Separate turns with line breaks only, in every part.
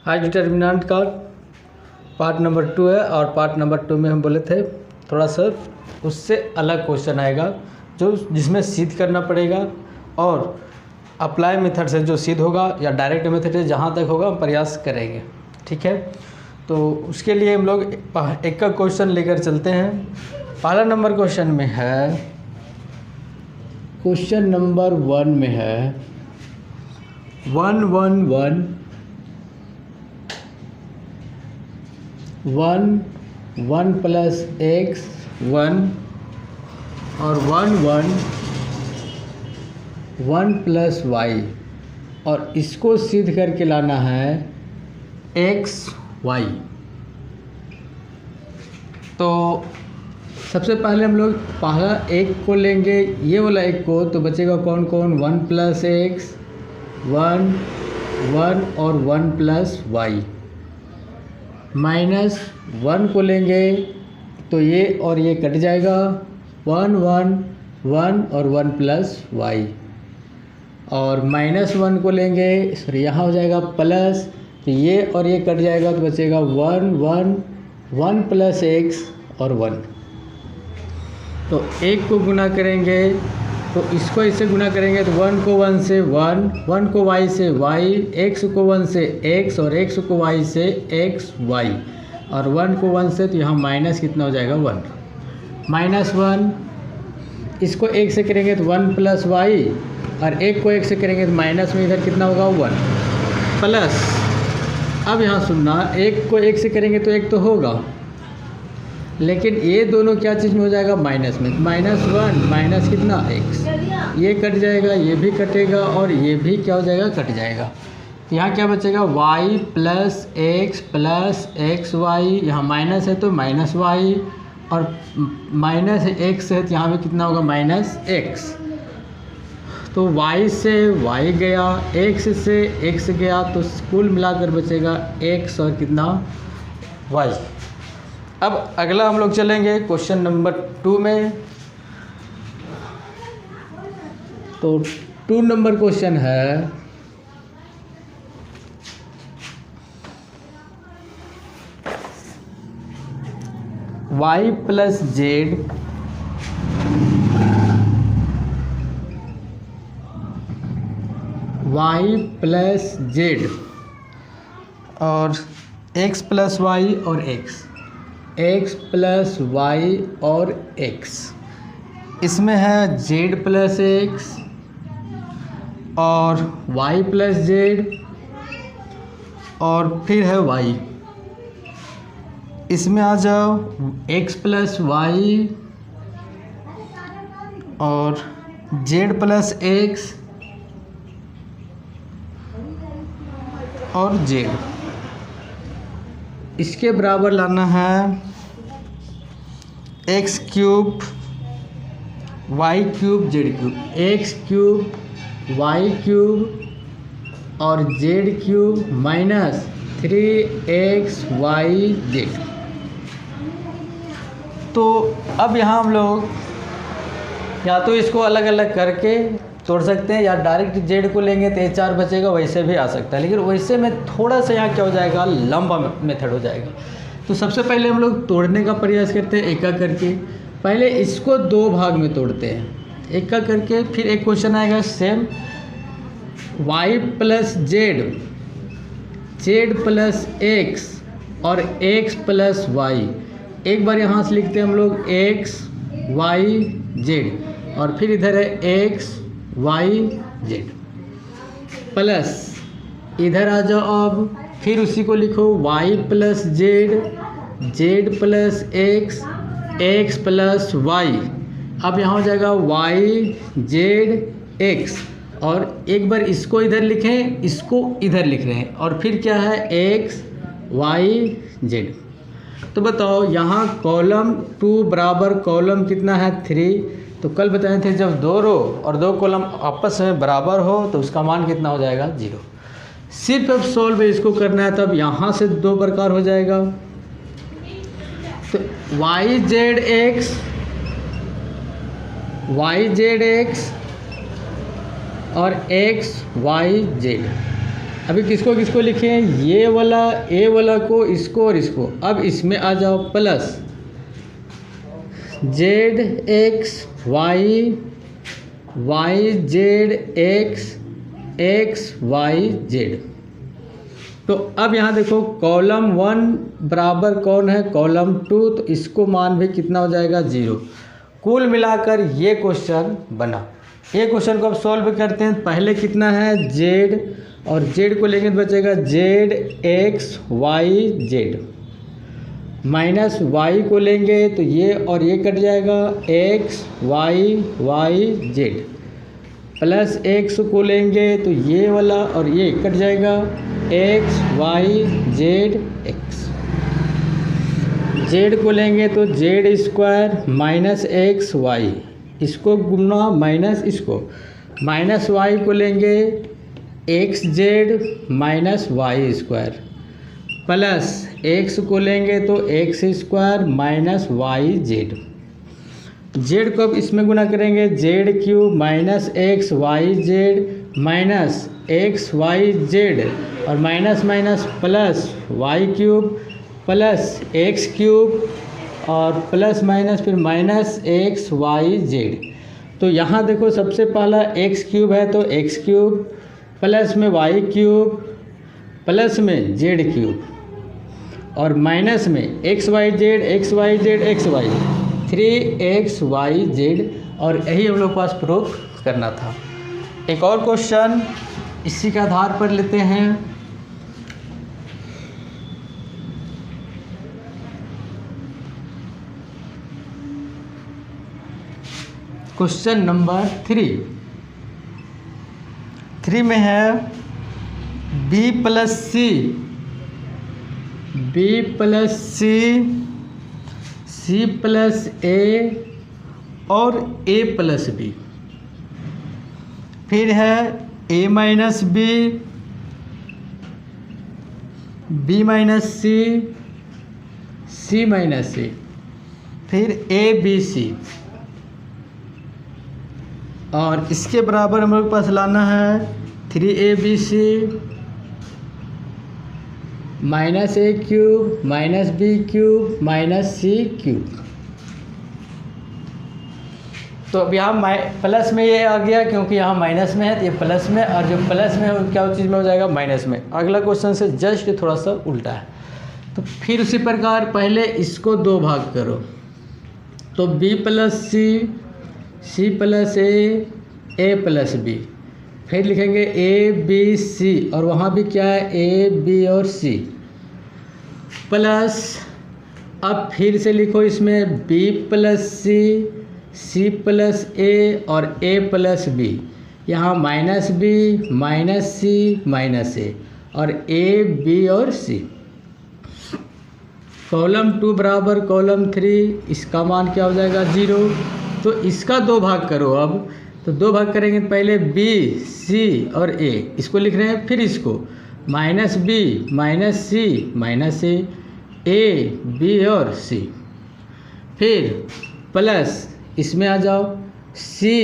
High determinant का part number 2 है और पार्ट नंबर 2 में हम बोले थे थोड़ा सा उससे अलग क्वेश्चन आएगा जिसमें सिद्ध करना पड़ेगा और अप्लाई मेथड से जो सिद्ध होगा या डायरेक्ट मेथड से जहाँ तक होगा हम प्रयास करेंगे। ठीक है, तो उसके लिए हम लोग एक का क्वेश्चन लेकर चलते हैं। पहला नंबर क्वेश्चन में है, क्वेश्चन नंबर 1 में है 1 1 1 1 1 प्लस x 1 और 1 1 1 प्लस y और इसको सिद्ध करके लाना है x y। तो सबसे पहले हम लोग पहला एक को लेंगे, ये वाला एक को, तो बचेगा कौन कौन 1 प्लस x 1 1 और 1 प्लस y। माइनस 1 को लेंगे तो ये और ये कट जाएगा 1 1 1 और 1 प्लस y। और माइनस 1 को लेंगे सर यहाँ हो जाएगा प्लस, तो ये और ये कट जाएगा तो बचेगा 1 1 1 प्लस x और 1। तो एक को गुना करेंगे तो इसको इससे गुना करेंगे तो 1 को 1 से 1, 1 को y से y, x को 1 से x और x को y से x y और 1 को 1 से, तो यहाँ माइनस कितना हो जाएगा 1। माइनस 1 इसको 1 से करेंगे तो 1 प्लस y और 1 को 1 से करेंगे तो माइनस में इधर कितना होगा 1 प्लस। अब यहाँ सुनना, 1 को 1 से करेंगे तो 1 तो होगा, लेकिन ये दोनों क्या चीज़ में हो जाएगा माइनस में, माइनस 1 माइनस कितना x, ये कट जाएगा, ये भी कटेगा और ये भी क्या हो जाएगा कट जाएगा। तो यहाँ क्या बचेगा y प्लस x y, यहाँ माइनस है तो माइनस y और माइनस x है तो यहाँ भी कितना होगा माइनस x। तो y से y गया, x से x गया, तो कुल मिलाकर बचेगा x और कितना y। अब अगला हम लोग चलेंगे क्वेश्चन नंबर 2 में। तो 2 नंबर क्वेश्चन है y plus Z y plus Z और x प्लस y और x प्लस y और x। इसमें है z प्लस x और y प्लस z और फिर है y। इसमें आ जाओ x प्लस y और z प्लस x और z। इसके बराबर लाना है x cube y cube z cube, x cube y cube और z क्यूब माइनस 3xyz। तो अब यहाँ हम लोग या तो इसको अलग अलग करके तोड़ सकते हैं या डायरेक्ट जेड को लेंगे तो 4 बचेगा, वैसे भी आ सकता है, लेकिन वैसे में थोड़ा सा यहाँ क्या हो जाएगा लंबा मेथड हो जाएगा। तो सबसे पहले हम लोग तोड़ने का प्रयास करते हैं एक का करके। पहले इसको 2 भाग में तोड़ते हैं एक का करके, फिर एक क्वेश्चन आएगा same y plus Z plus x और x प्लस y। एक बार यहाँ से लिखते हैं हम लोग x y z और फिर इधर है x y z प्लस इधर आ जाओ। अब फिर उसी को लिखो y plus z plus x plus y। अब यहाँ हो जाएगा y z x और एक बार इसको इधर लिखें, इसको इधर लिख रहे हैं और फिर क्या है x y z। तो बताओ यहाँ कॉलम 2 बराबर कॉलम कितना है 3। तो कल बताए थे जब 2 रो और 2 कॉलम आपस में बराबर हो तो उसका मान कितना हो जाएगा 0। सिर्फ अब सॉल्व इसको करना है, तब यहाँ से 2 प्रकार हो जाएगा। तो y z x और x y z अभी किसको किसको लिखें, ये वाला ए वाला को, इसको और इसको। अब इसमें आ जाओ plus Z x Y, Y Z X, X Y Z. तो अब यहाँ देखो कॉलम 1 बराबर कौन है, कॉलम 2, तो इसको मान भी कितना हो जाएगा 0। कुल मिलाकर ये क्वेश्चन बना। ये क्वेश्चन को अब सॉल्व करते हैं। पहले कितना है जेड, और जेड को लेंगे तो बचेगा Z x Y Z, minus Y को लेंगे तो ये और ये कट जाएगा X Y Y Z, plus X को लेंगे तो ये वाला और ये कट जाएगा X Y Z X, Z को लेंगे तो Z square minus x Y, इसको गुना माइनस इसको, माइनस वाई को लेंगे X Z minus Y square, plus X को लेंगे तो X square minus Y Z, Z को अब इसमें गुना करेंगे z cube minus x Y Z minus x Y z, और minus minus plus y cube plus x cube, और प्लस माइनस फिर माइनस एक्स वाई जेड। तो यहाँ देखो सबसे पहला एक्स क्यूब है तो एक्स क्यूब, प्लस में वाई क्यूब, प्लस में जेड क्यूब, और माइनस में x Y Z x Y Z x y, 3x y z, और यही हम लोग के पास प्रूफ करना था। एक और क्वेश्चन इसी के आधार पर लेते हैं। क्वेश्चन नंबर 3 में है b प्लस सी, b प्लस सी, सी प्लस ए और ए प्लस बी, फिर है ए माइनस बी, बी माइनस सी, सी माइनस सी, फिर ए बी सी, और इसके बराबर हम लोग के पास लाना है 3abc minus a cube minus b cube minus C cube. तो अब यहाँ प्लस में ये आ गया क्योंकि यहाँ माइनस में है तो ये प्लस में, और जो प्लस में है क्या चीज़ में हो जाएगा माइनस में। अगला क्वेश्चन से जस्ट थोड़ा सा उल्टा है। तो फिर उसी प्रकार पहले इसको 2 भाग करो, तो b प्लस सी, सी प्लस ए प्लस बी, फिर लिखेंगे ए बी सी, और वहाँ भी क्या है ए बी और सी, प्लस अब फिर से लिखो इसमें b प्लस सी, सी प्लस ए और ए प्लस बी, यहाँ minus b minus C minus a, और ए बी और सी। कॉलम 2 बराबर कॉलम 3, इसका मान क्या हो जाएगा 0। तो इसका 2 भाग करो। अब तो 2 भाग करेंगे, पहले बी सी और ए, इसको लिख रहे हैं, फिर इसको minus b minus C minus A B और सी, फिर प्लस इसमें आ जाओ c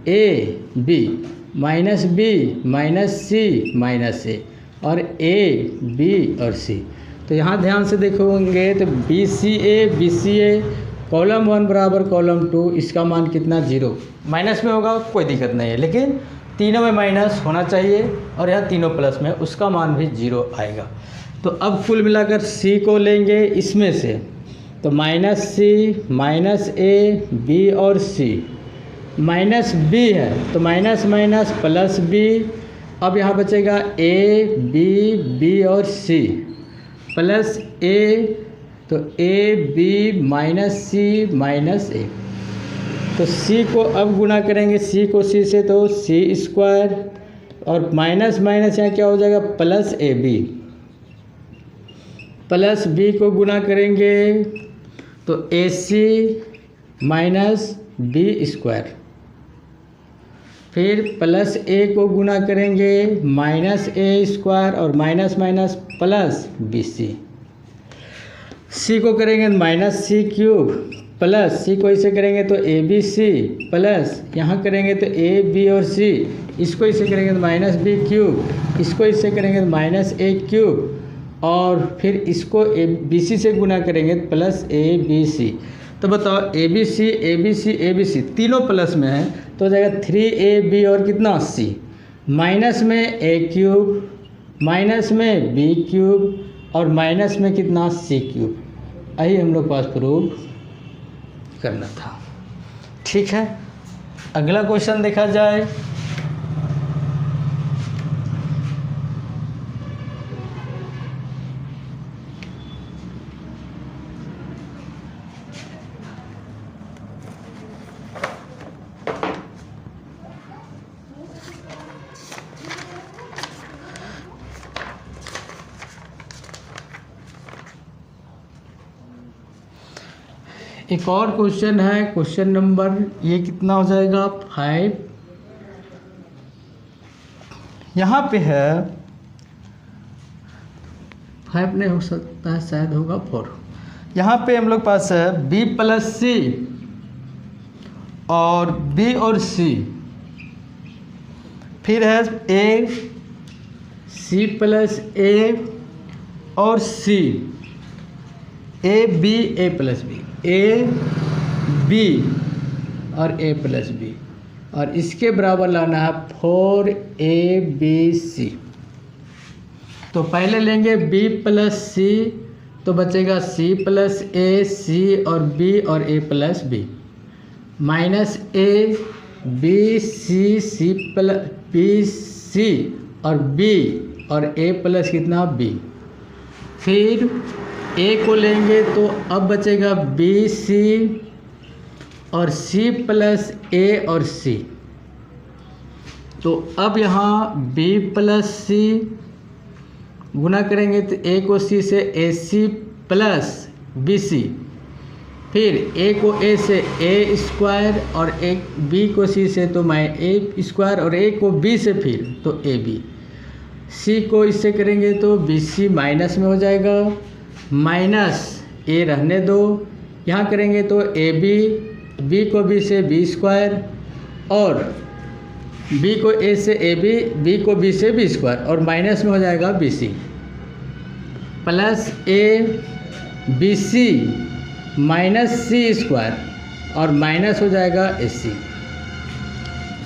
A B minus b minus C minus a, और ए बी और सी। तो यहाँ ध्यान से देखोगे तो बी सी ए, कॉलम 1 बराबर कॉलम 2, इसका मान कितना 0। माइनस में होगा कोई दिक्कत नहीं है, लेकिन तीनों में माइनस होना चाहिए, और यहाँ तीनों प्लस में, उसका मान भी 0 आएगा। तो अब कुल मिलाकर सी को लेंगे इसमें से, तो minus C minus A B और सी, माइनस बी है तो माइनस माइनस प्लस बी, अब यहाँ बचेगा ए बी और सी, प्लस ए, तो A B minus C minus A. तो सी को अब गुना करेंगे, सी को सी से तो सी स्क्वायर, और माइनस माइनस यहाँ क्या हो जाएगा plus A B, plus B को गुना करेंगे तो A C minus B square, फिर प्लस ए को गुना करेंगे माइनस ए स्क्वायर, और minus minus plus B C, C को करेंगे माइनस सी क्यूब प्लस सी को इसे करेंगे तो ए बी सी प्लस यहाँ करेंगे तो ए बी और सी, इसको इसे करेंगे तो माइनस बी क्यूब, इसको इससे करेंगे तो माइनस ए क्यूब और फिर इसको ए बी सी से गुना करेंगे तो प्लस ए बी सी। तो बताओ A B C A B C A B C तीनों प्लस में है तो हो जाएगा 3ab और कितना सी, माइनस में ए क्यूब, माइनस में बी क्यूब और माइनस में कितना सी क्यूब। यही हम लोग पास प्रूव करना था। ठीक है, अगला क्वेश्चन देखा जाए। एक और क्वेश्चन है, क्वेश्चन नंबर ये कितना हो जाएगा 5। यहाँ पे है 5 नहीं हो सकता है, शायद होगा 4। यहाँ पे हम लोग पास है b प्लस सी और b और c, फिर है a c प्लस a और c, a b a plus b, A B और ए प्लस बी और इसके बराबर लाना है 4abc। तो पहले लेंगे b प्लस सी तो बचेगा c प्लस ए सी और b और a plus B minus A B C plus B C और b और a प्लस कितना b। फिर a को लेंगे तो अब बचेगा बी सी और c प्लस a और c। तो अब यहाँ b प्लस सी गुना करेंगे तो a को c से ac प्लस बी सी, फिर a को a से a स्क्वायर और एक b को c से तो a स्क्वायर और a को b से फिर तो ab, c को इससे करेंगे तो bc माइनस में हो जाएगा, माइनस ए रहने दो, यहाँ करेंगे तो ए बी को बी से बी स्क्वायर और बी को ए से ए बी को बी से बी स्क्वायर और माइनस में हो जाएगा B C plus A B C minus C square और माइनस हो जाएगा ए सी।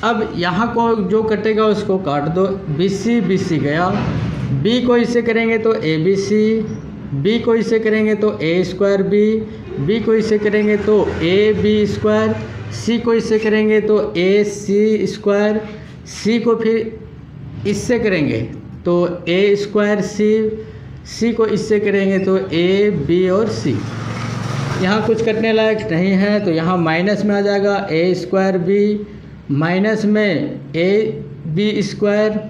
अब यहाँ को जो कटेगा उसको काट दो, बी सी गया, बी को इसे करेंगे तो ए बी सी, बी को इसे करेंगे तो ए स्क्वायर बी को इसे करेंगे तो ए बी स्क्वायर, सी को इसे करेंगे तो ए सी स्क्वायर, सी को फिर इससे करेंगे तो ए स्क्वायर सी को इससे करेंगे तो ए बी और सी। यहाँ कुछ करने लायक नहीं है तो यहाँ माइनस में आ जाएगा ए स्क्वायर बी माइनस में ए बी स्क्वायर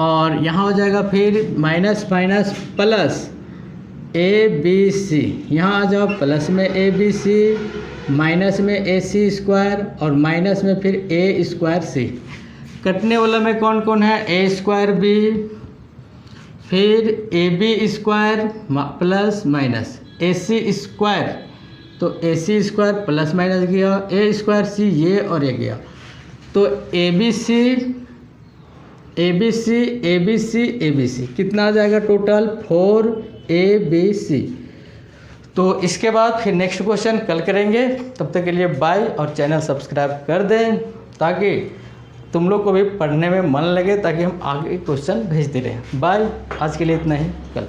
और यहाँ हो जाएगा फिर minus minus plus A B C, यहाँ आ जाओ प्लस में ए बी सी माइनस में ए सी स्क्वायर और माइनस में फिर ए स्क्वायर सी। कटने वाला में कौन कौन है, ए स्क्वायर बी, फिर A B square plus minus A C square तो A C square plus minus गया, ए स्क्वायर सी ये और ये गया तो ए बी सी कितना आ जाएगा टोटल 4abc। तो इसके बाद फिर नेक्स्ट क्वेश्चन कल करेंगे। तब तक के लिए बाय और चैनल सब्सक्राइब कर दें ताकि तुम लोग को भी पढ़ने में मन लगे, ताकि हम आगे क्वेश्चन भेजते रहें। बाय, आज के लिए इतना ही, कल।